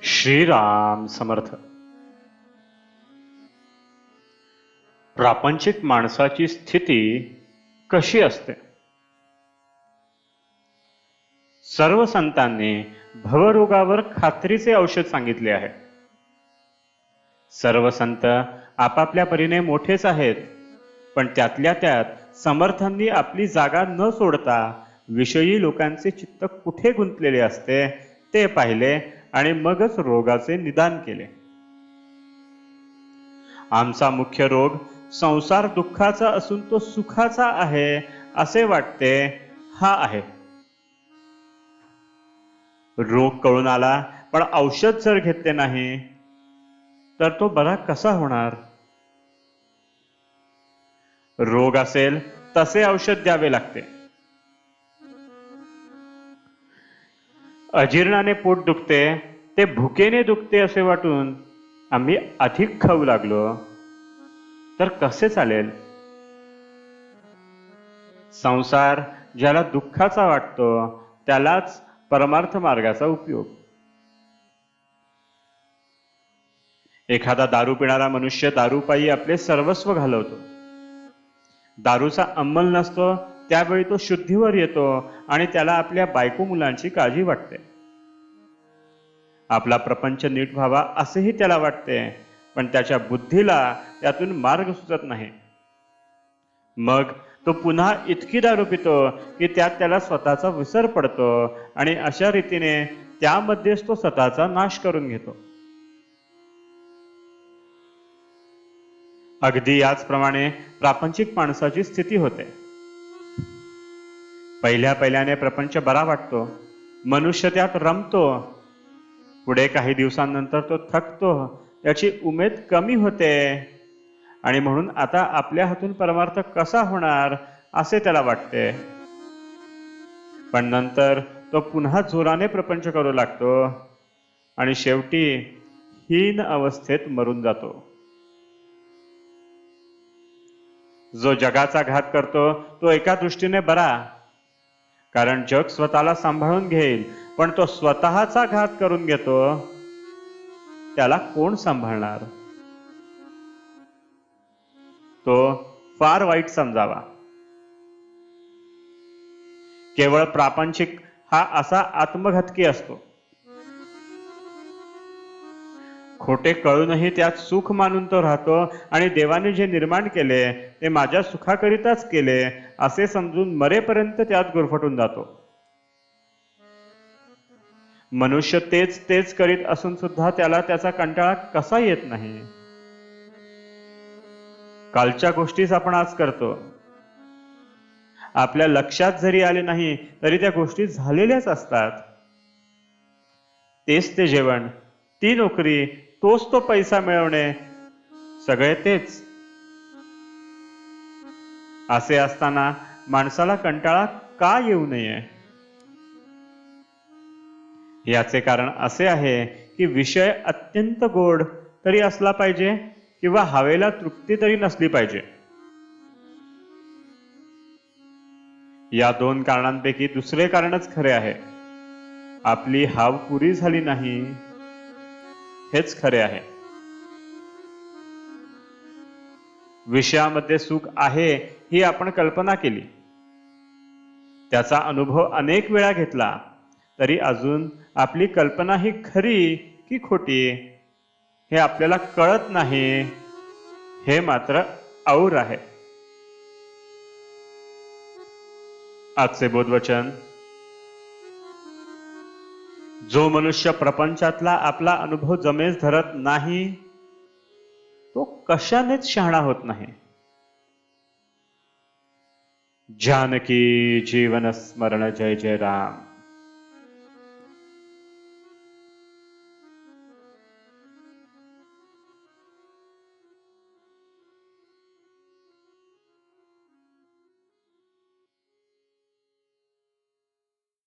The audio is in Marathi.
श्रीराम समर्थ. प्रापंचिक माणसाची स्थिती कशी असते? सर्व संतांनी भवरोगावर खात्रीचे औषध सांगितले आहे. सर्व संत आपापल्या परीने मोठेच आहेत, पण त्यातल्या त्यात समर्थांनी आपली जागा न सोडता विषयी लोकांचे चित्त कुठे गुंतलेले असते ते पाहिले आणि मगच रोगाचे निदान केले. आमचा मुख्य रोग संसार दुःखाचा असून तो सुखाचा आहे असे वाटते, हा आहे. रोग कळून आला पण औषध जर घेतले नाही तर तो बरा कसा होणार? रोग असेल तसे औषध द्यावे लागते. अजीर्णाने पोट दुखते ते भुकेने दुखते असे वाटून आम्ही अधिक खाऊ लागलो तर कसे चालेल? संसार ज्याला दुःखाचा वाटतो त्यालाच परमार्थ मार्गाचा उपयोग. एखादा दारू पिणारा मनुष्य दारूपायी आपले सर्वस्व घालवतो. दारूचा अंमल नसतो त्यावेळी तो शुद्धीवर येतो आणि त्याला आपल्या बायको मुलांची काळजी वाटते. आपला प्रपंच नीट व्हावा असेही त्याला वाटते, पण त्याच्या बुद्धीला त्यातून मार्ग सुचत नाही. मग तो पुन्हा इतकी दारू पितो की त्यात त्याला स्वतःचा विसर पडतो आणि अशा रीतीने त्यामध्येच तो स्वतःचा नाश करून घेतो. अगदी याचप्रमाणे प्रापंचिक माणसाची स्थिती होते. पहिल्याने प्रपंच बरा वाटतो, मनुष्य त्यात रमतो. पुढे काही दिवसांनंतर तो थकतो, त्याची उमेद कमी होते आणि म्हणून आता आपल्या हातून परमार्थ कसा होणार असे त्याला वाटते. पण नंतर तो पुन्हा जोराने प्रपंच करू लागतो आणि शेवटी हीन अवस्थेत मरून जातो. जो जगाचा घात करतो तो एका दृष्टीने बरा, कारण जग स्वतःला सांभाळून घेईल, पण तो स्वतःचा घात करून घेतो त्याला कोण सांभाळणार? तो फार वाईट समजावा. केवळ प्रापंचिक हा असा आत्मघातकी असतो. खोटे कळूनही त्यात सुख मानून तो राहतो आणि देवाने जे निर्माण केले ते माझ्या सुखाकरिताच केले असे समजून मरेपर्यंत त्यात गुरफटून जातो. मनुष्य तेच करीत असून सुद्धा त्याला त्याचा कंटाळा कसा येत नाही? कालच्या गोष्टीच आपण आज करतो. आपल्या लक्षात जरी आले नाही तरी त्या गोष्टी झालेल्याच असतात. तेच ते जेवण, ती नोकरी, तोच तो पैसा मिळवणे, सगळे तेच. असे असताना माणसाला कंटाळा का येऊ नये? याचे कारण असे आहे की विषय अत्यंत गोड तरी असला पाहिजे किंवा हवेला तृप्ती तरी नसली पाहिजे. या दोन कारणांपैकी दुसरे कारणच खरे आहे. आपली हाव पुरी झाली नाही हेच खरे आहे. विषयामध्ये सुख आहे ही आपण कल्पना केली, त्याचा अनुभव अनेक वेळा घेतला, तरी अजून आपली कल्पना ही खरी की खोटी हे आपल्याला कळत नाही. हे मात्र और आहे. आजचे बोधवचन: जो मनुष्य प्रपंचातला आपला अनुभव जमेस धरत नाही तो कशानेच शहाणा होत नाही. जानकी जीवन स्मरण. जय जय राम.